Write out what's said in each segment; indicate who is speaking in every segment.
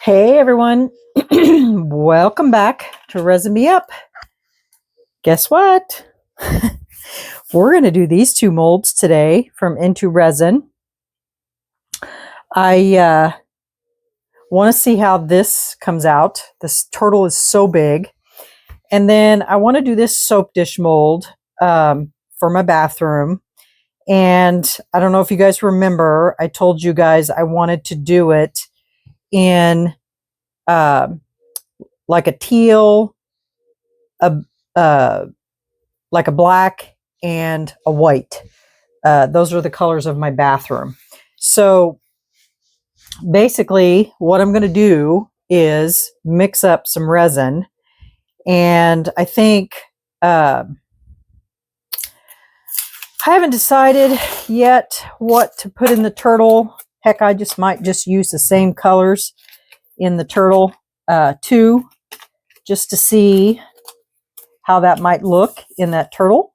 Speaker 1: Hey everyone, welcome back to Resin Me Up. Guess what? We're going to do these two molds today from Into Resin. I want to see how this comes out. This turtle is so big. And then I want to do this soap dish mold for my bathroom. And I don't know if you guys remember, I told you guys I wanted to do it in like a teal, a like a black and a white. Those are the colors of my bathroom. So basically what I'm going to do is mix up some resin, and I think I haven't decided yet what to put in the turtle. Heck, I might just use the same colors in the turtle too, just to see how that might look in that turtle.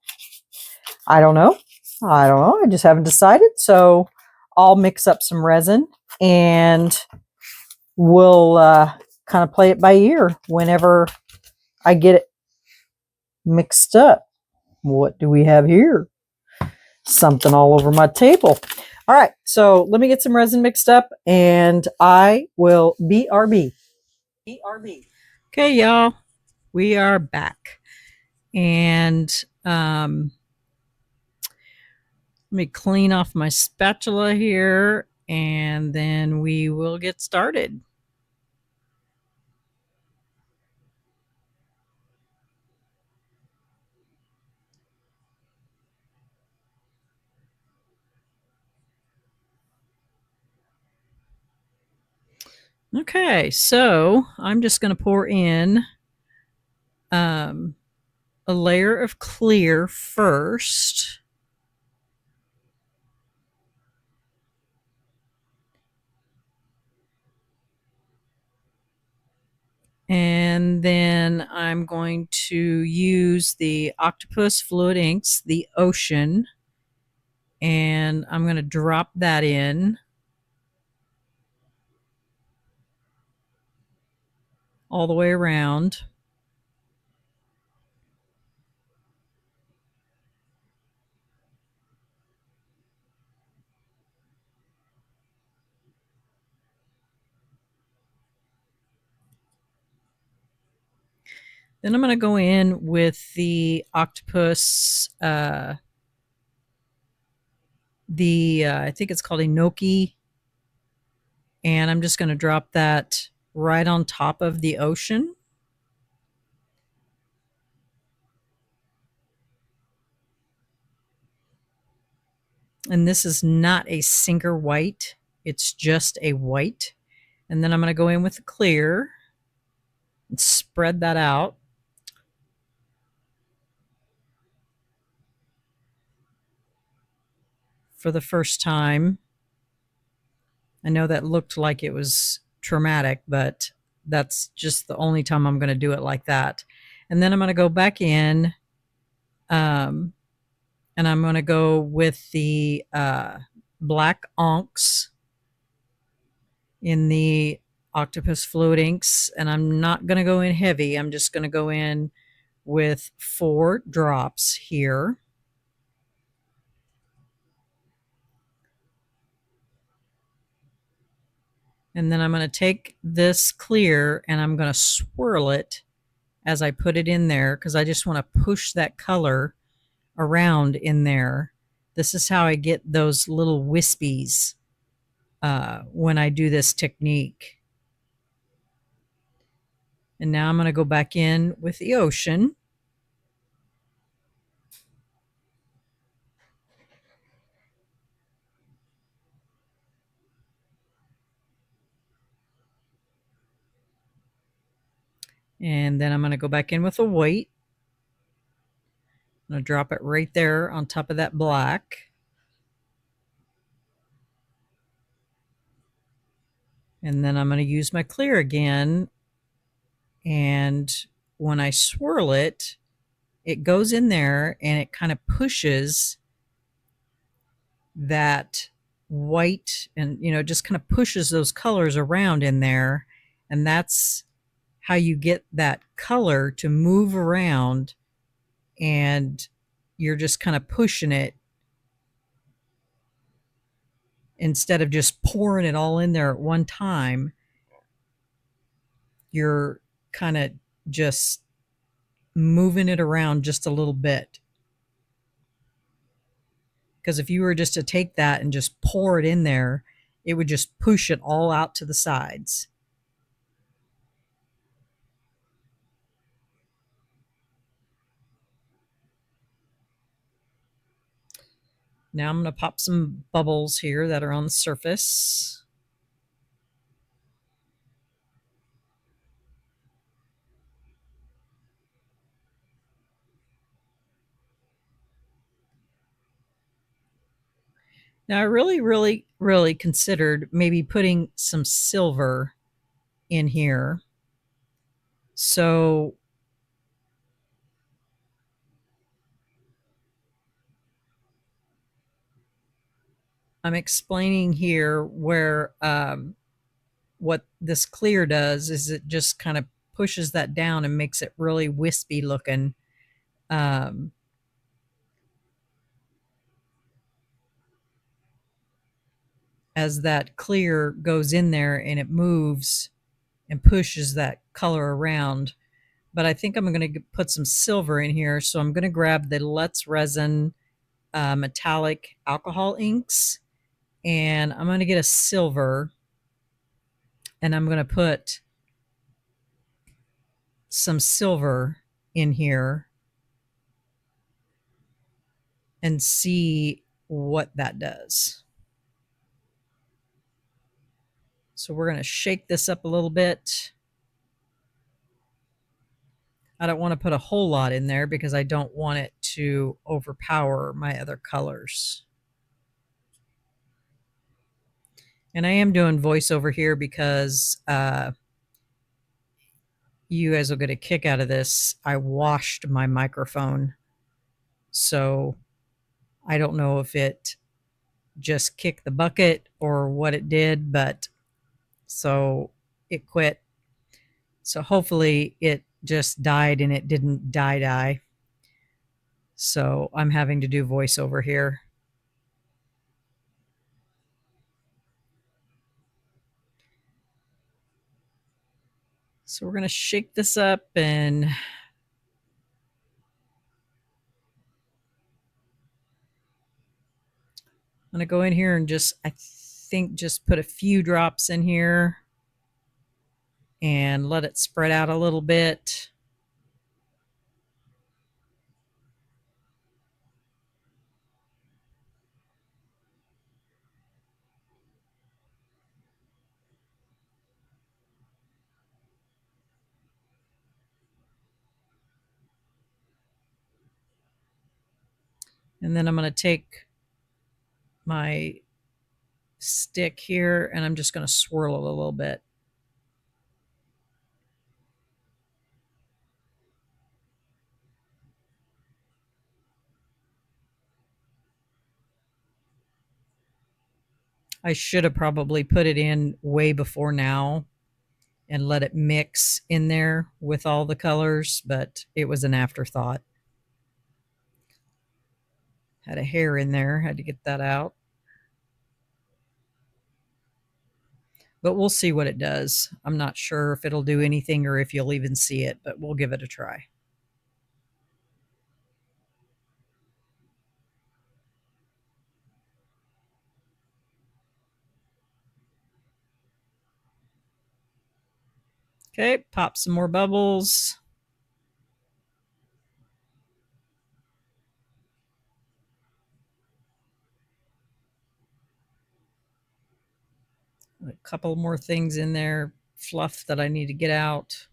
Speaker 1: I don't know. I just haven't decided. So I'll mix up some resin and we'll kind of play it by ear whenever I get it mixed up. What do we have here? Something all over my table. All right, so let me get some resin mixed up and I will BRB. BRB. Okay, y'all, we are back. And let me clean off my spatula here and then we will get started. Okay, so I'm just going to pour in a layer of clear first. And then I'm going to use the Octopus Fluid Inks, the Ocean, and I'm going to drop that in all the way around. Then I'm going to go in with the Octopus, I think it's called Enoki, and I'm just going to drop that right on top of the Ocean. And this is not a sinker white, it's just a white. And then I'm going to go in with the clear and spread that out. For the first time. I know that looked like it was traumatic, but that's just the only time I'm going to do it like that. And then I'm going to go back in and I'm going to go with the black onks in the Octopus Fluid Inks, and I'm not going to go in heavy. I'm just going to go in with 4 drops here. And then I'm going to take this clear and I'm going to swirl it as I put it in there because I just want to push that color around in there. This is how I get those little wispies when I do this technique. And now I'm going to go back in with the Ocean. And then I'm going to go back in with a white. I'm going to drop it right there on top of that black. And then I'm going to use my clear again. And when I swirl it, it goes in there and it kind of pushes that white and, just kind of pushes those colors around in there. And that's how you get that color to move around, and you're just kind of pushing it instead of just pouring it all in there at one time. You're kind of just moving it around just a little bit. Because if you were just to take that and just pour it in there, it would just push it all out to the sides. Now I'm going to pop some bubbles here that are on the surface. Now I really considered maybe putting some silver in here. So I'm explaining here where what this clear does is it just kind of pushes that down and makes it really wispy looking. Um, as that clear goes in there and it moves and pushes that color around. But I think I'm going to put some silver in here. So I'm going to grab the Let's Resin metallic alcohol inks, and I'm going to get a silver, and I'm going to put some silver in here and see what that does. So we're going to shake this up a little bit. I don't want to put a whole lot in there because I don't want it to overpower my other colors. And I am doing voiceover here because you guys will get a kick out of this. I washed my microphone. So I don't know if it just kicked the bucket or what it did, but so it quit. So hopefully it just died and it didn't die. So I'm having to do voiceover here. So we're going to shake this up, and I'm going to go in here and just, I think, just put a few drops in here and let it spread out a little bit. And then I'm going to take my stick here and I'm just going to swirl it a little bit. I should have probably put it in way before now and let it mix in there with all the colors, but it was an afterthought. Had a hair in there, had to get that out. But we'll see what it does. I'm not sure if it'll do anything or if you'll even see it, but we'll give it a try. Okay, pop some more bubbles. A couple more things in there, fluff that I need to get out.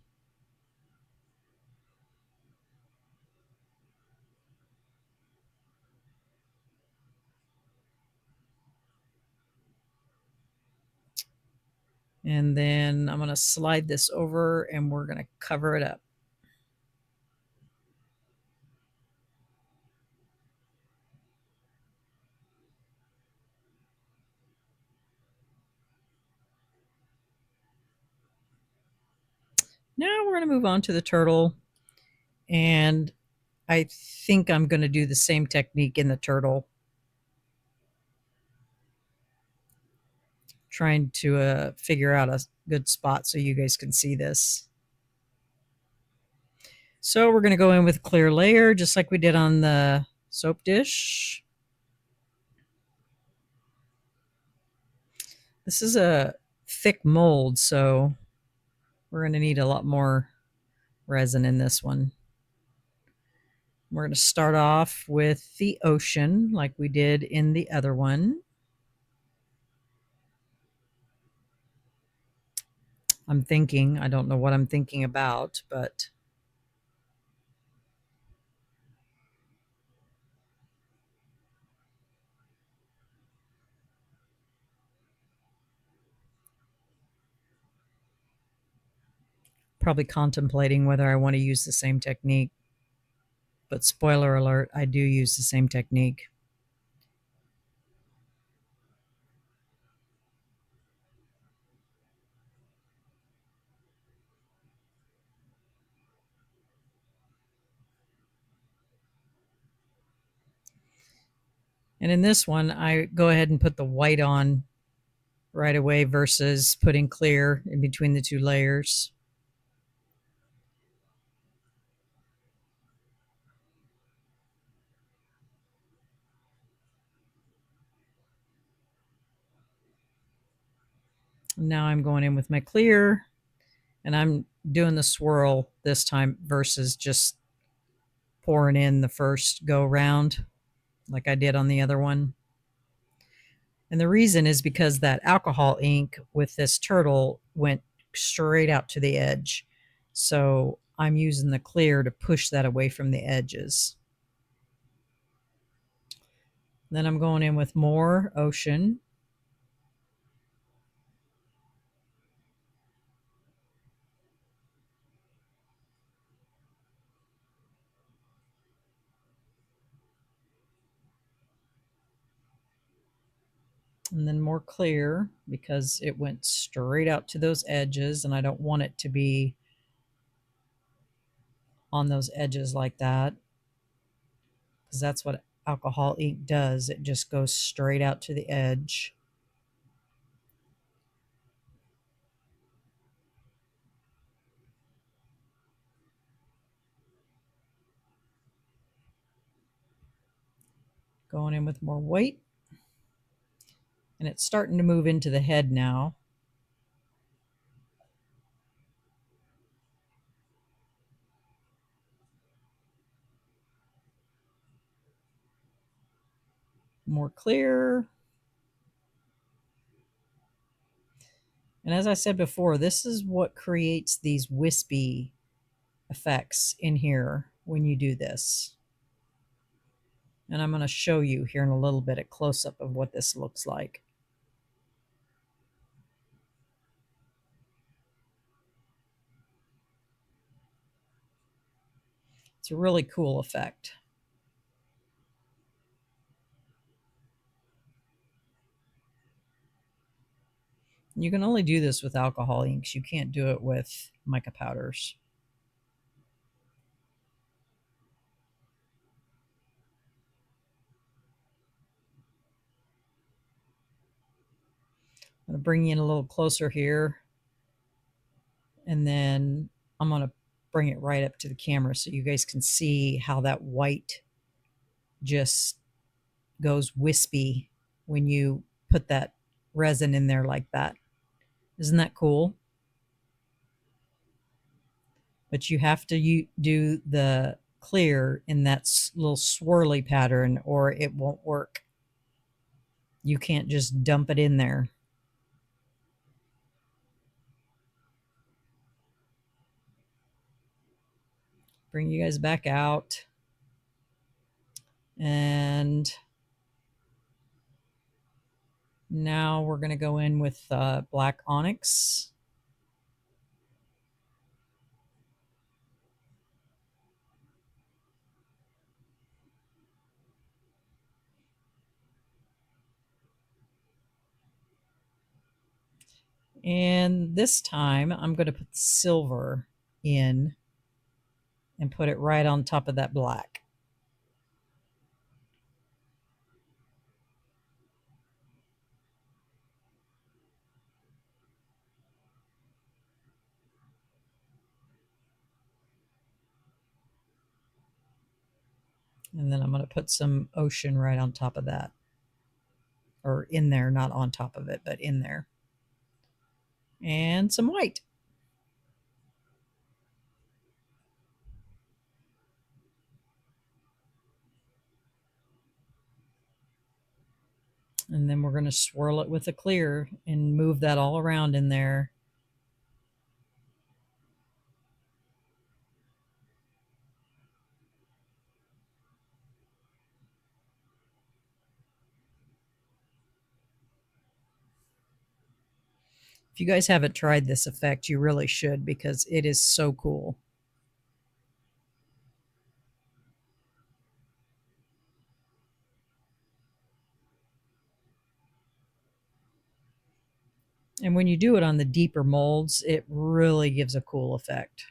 Speaker 1: And then I'm going to slide this over and we're going to cover it up. Now we're going to move on to the turtle, and I think I'm going to do the same technique in the turtle, trying to figure out a good spot so you guys can see this. So we're going to go in with clear layer just like we did on the soap dish. This is a thick mold, so we're going to need a lot more resin in this one. We're going to start off with the ocean like we did in the other one. I don't know what I'm thinking about, but probably contemplating whether I want to use the same technique. But spoiler alert, I do use the same technique. And in this one, I go ahead and put the white on right away versus putting clear in between the two layers. Now I'm going in with my clear, and I'm doing the swirl this time versus just pouring in the first go round like I did on the other one. And the reason is because that alcohol ink with this turtle went straight out to the edge. So I'm using the clear to push that away from the edges. Then I'm going in with more ocean. And then more clear because it went straight out to those edges and I don't want it to be on those edges like that, because that's what alcohol ink does. It just goes straight out to the edge. Going in with more white. And it's starting to move into the head now. More clear. And as I said before, this is what creates these wispy effects in here when you do this. And I'm going to show you here in a little bit a close-up of what this looks like. It's a really cool effect. You can only do this with alcohol inks. You can't do it with mica powders. I'm going to bring you in a little closer here. And then I'm going to bring it right up to the camera so you guys can see how that white just goes wispy when you put that resin in there like that. Isn't that cool? But you have to do the clear in that little swirly pattern or it won't work. You can't just dump it in there. Bring you guys back out. And now we're going to go in with black onyx. And this time I'm going to put silver in and put it right on top of that black. And then I'm going to put some ocean right on top of that. Or in there, not on top of it, but in there. And some white. And then we're going to swirl it with a clear and move that all around in there. If you guys haven't tried this effect, you really should, because it is so cool. And when you do it on the deeper molds, it really gives a cool effect.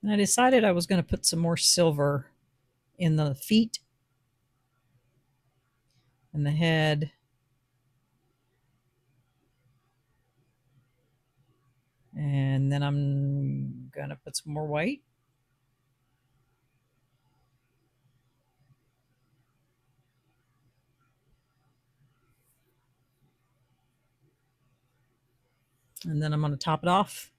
Speaker 1: And I decided I was going to put some more silver in the feet and the head. And then I'm going to put some more white. And then I'm going to top it off.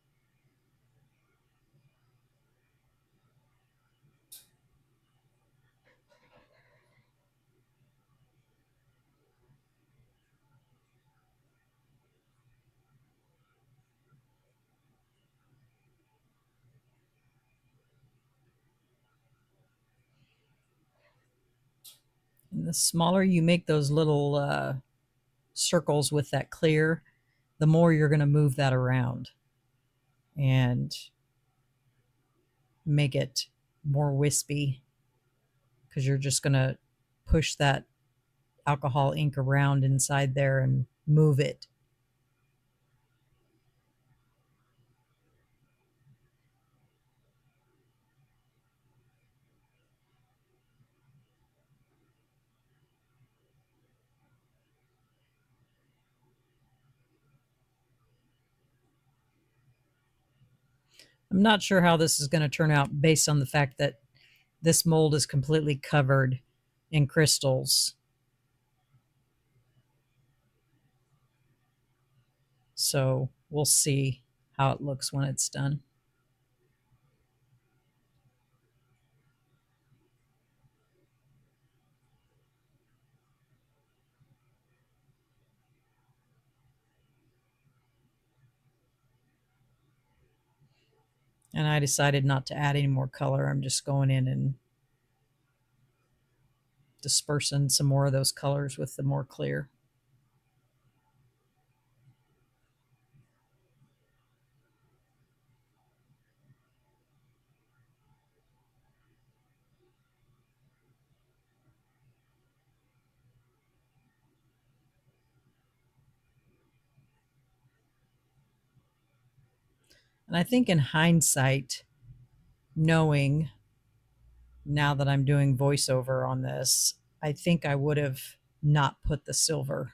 Speaker 1: And the smaller you make those little circles with that clear, the more you're going to move that around and make it more wispy, because you're just going to push that alcohol ink around inside there and move it. I'm not sure how this is going to turn out based on the fact that this mold is completely covered in crystals. So we'll see how it looks when it's done. And I decided not to add any more color. I'm just going in and dispersing some more of those colors with the more clear. And I think in hindsight, knowing now that I'm doing voiceover on this, I think I would have not put the silver,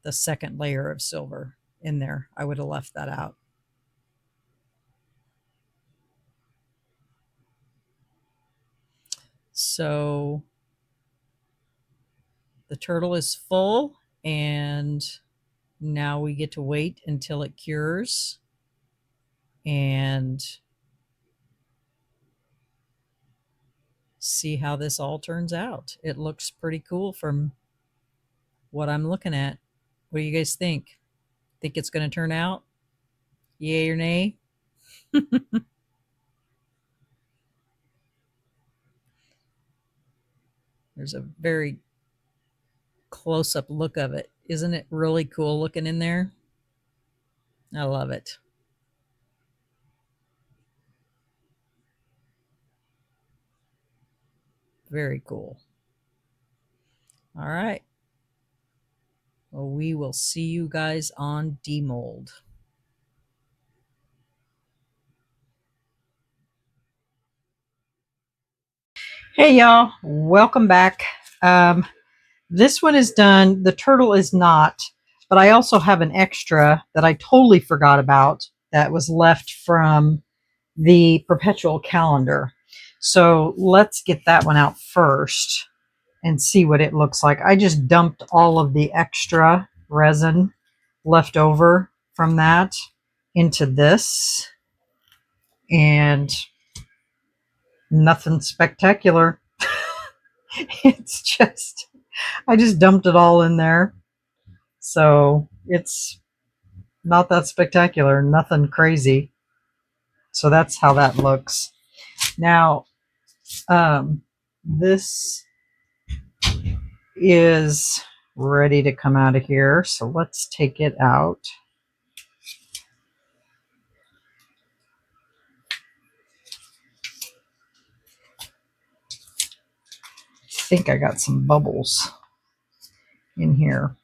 Speaker 1: the second layer of silver in there. I would have left that out. So the turtle is full, and Now we get to wait until it cures and see how this all turns out. It looks pretty cool from what I'm looking at. What do you guys think? Think it's going to turn out? Yay or nay? There's a very close-up look of it. Isn't it really cool looking in there? I love it. Very cool. All right. Well, we will see you guys on Demold. Hey y'all, welcome back. This one is done. The turtle is not, but I also have an extra that I totally forgot about that was left from the perpetual calendar. So let's get that one out first and see what it looks like. I just dumped all of the extra resin left over from that into this, and nothing spectacular. It's just, I just dumped it all in there. So it's not that spectacular, nothing crazy. So that's how that looks. Now, this is ready to come out of here. So let's take it out. I think I got some bubbles in here.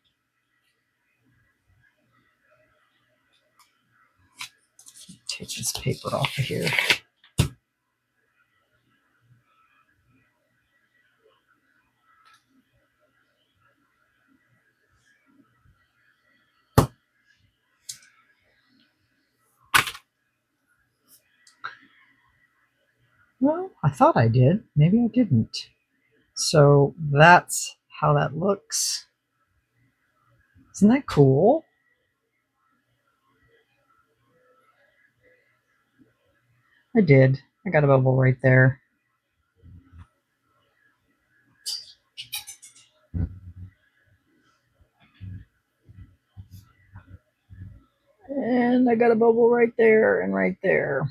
Speaker 1: Take this paper off of here. Well, I thought I did. Maybe I didn't. So that's how that looks. Isn't that cool? I did. I got a bubble right there. And I got a bubble right there and right there.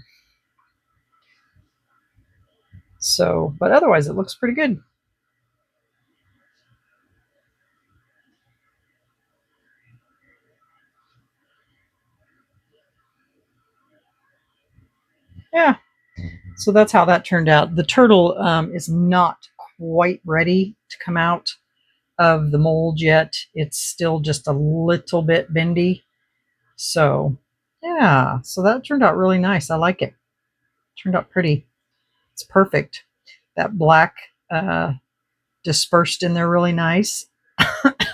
Speaker 1: So, but otherwise it looks pretty good. Yeah. So that's how that turned out. The turtle is not quite ready to come out of the mold yet. It's still just a little bit bendy. So yeah, so that turned out really nice. I like it. Turned out pretty. It's perfect. That black dispersed in there really nice.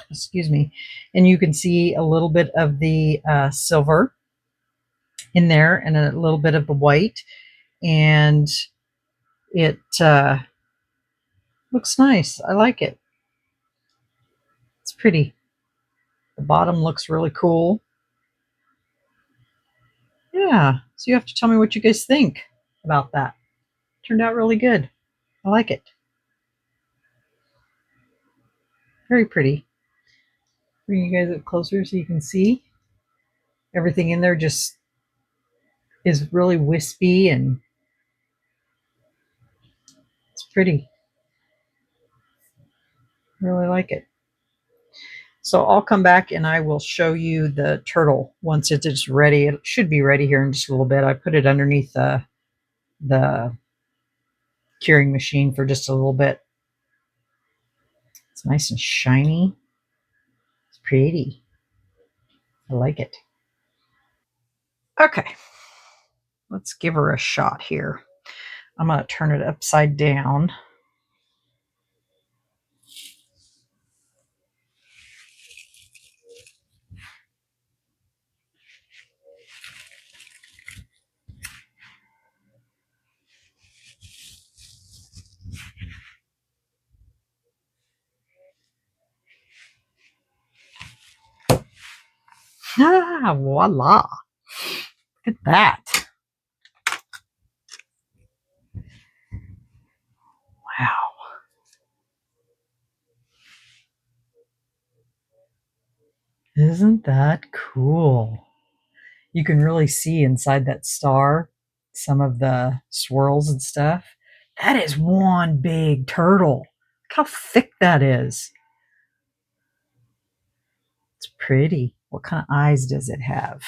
Speaker 1: Excuse me. And you can see a little bit of the silver in there and a little bit of the white. And it looks nice. I like it. It's pretty. The bottom looks really cool. Yeah. So you have to tell me what you guys think about that. Turned out really good. I like it. Very pretty. Bring you guys up closer so you can see. Everything in there just is really wispy and it's pretty. Really like it. So I'll come back and I will show you the turtle once it is ready. It should be ready here in just a little bit. I put it underneath the curing machine for just a little bit. It's nice and shiny. It's pretty. I like it. Okay, let's give her a shot here. I'm going to turn it upside down. Ah, voila. Look at that. Wow. Isn't that cool? You can really see inside that star some of the swirls and stuff. That is one big turtle. Look how thick that is. It's pretty. What kind of eyes does it have?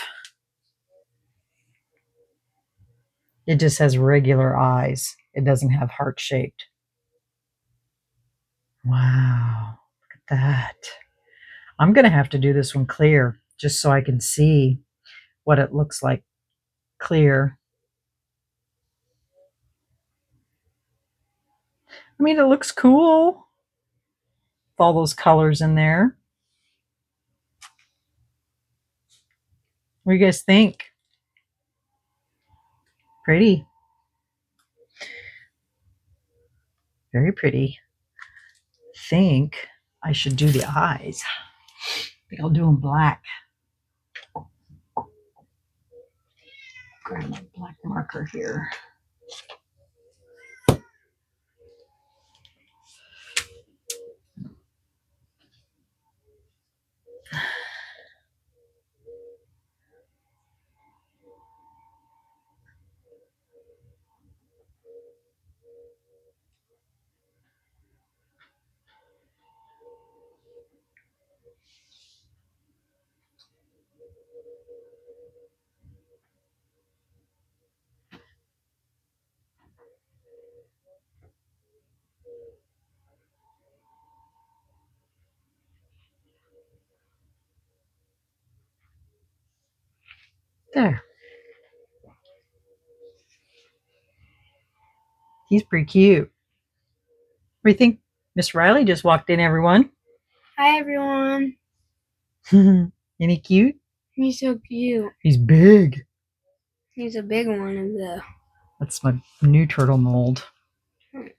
Speaker 1: It just has regular eyes. It doesn't have heart-shaped. Wow, look at that. I'm going to have to do this one clear just so I can see what it looks like clear. I mean, it looks cool with all those colors in there. What do you guys think? Pretty. Very pretty. I think I should do the eyes. I think I'll do them black. Grab my black marker here. There. He's pretty cute. What do you think? Miss Riley just walked in, everyone.
Speaker 2: Hi, everyone.
Speaker 1: Any cute?
Speaker 2: He's so cute.
Speaker 1: He's big.
Speaker 2: He's a big one of the...
Speaker 1: That's my new turtle mold.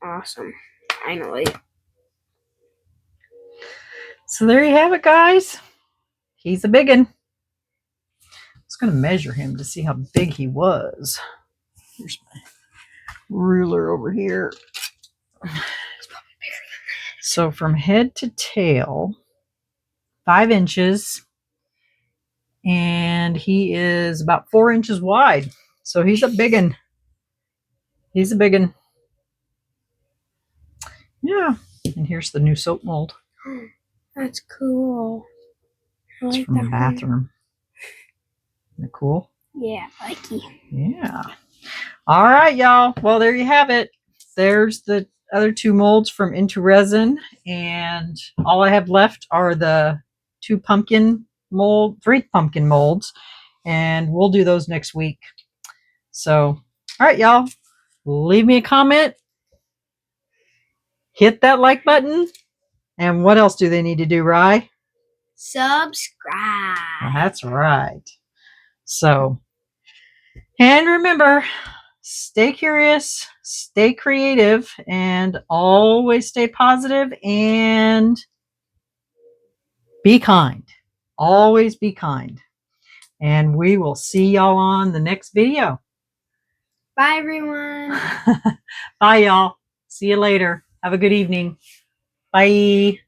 Speaker 2: Awesome. Finally.
Speaker 1: So there you have it, guys. He's a big one. I was going to measure him to see how big he was. Here's my ruler over here. So from head to tail, 5 inches, and he is about 4 inches wide. So he's a big one. He's a big one. Yeah. And here's the new soap mold.
Speaker 2: That's cool.
Speaker 1: It's from the bathroom. Isn't it cool?
Speaker 2: Yeah, likey.
Speaker 1: Yeah. All right, y'all. Well, there you have it. There's the other 2 molds from Into Resin, and all I have left are the 3 pumpkin molds, and we'll do those next week. So, all right, y'all. Leave me a comment. Hit that like button. And what else do they need to do, Rye?
Speaker 2: Subscribe.
Speaker 1: That's right. So, and remember, stay curious, stay creative, and always stay positive and be kind. Always be kind. And we will see y'all on the next video.
Speaker 2: Bye, everyone.
Speaker 1: Bye, y'all. See you later. Have a good evening. Bye.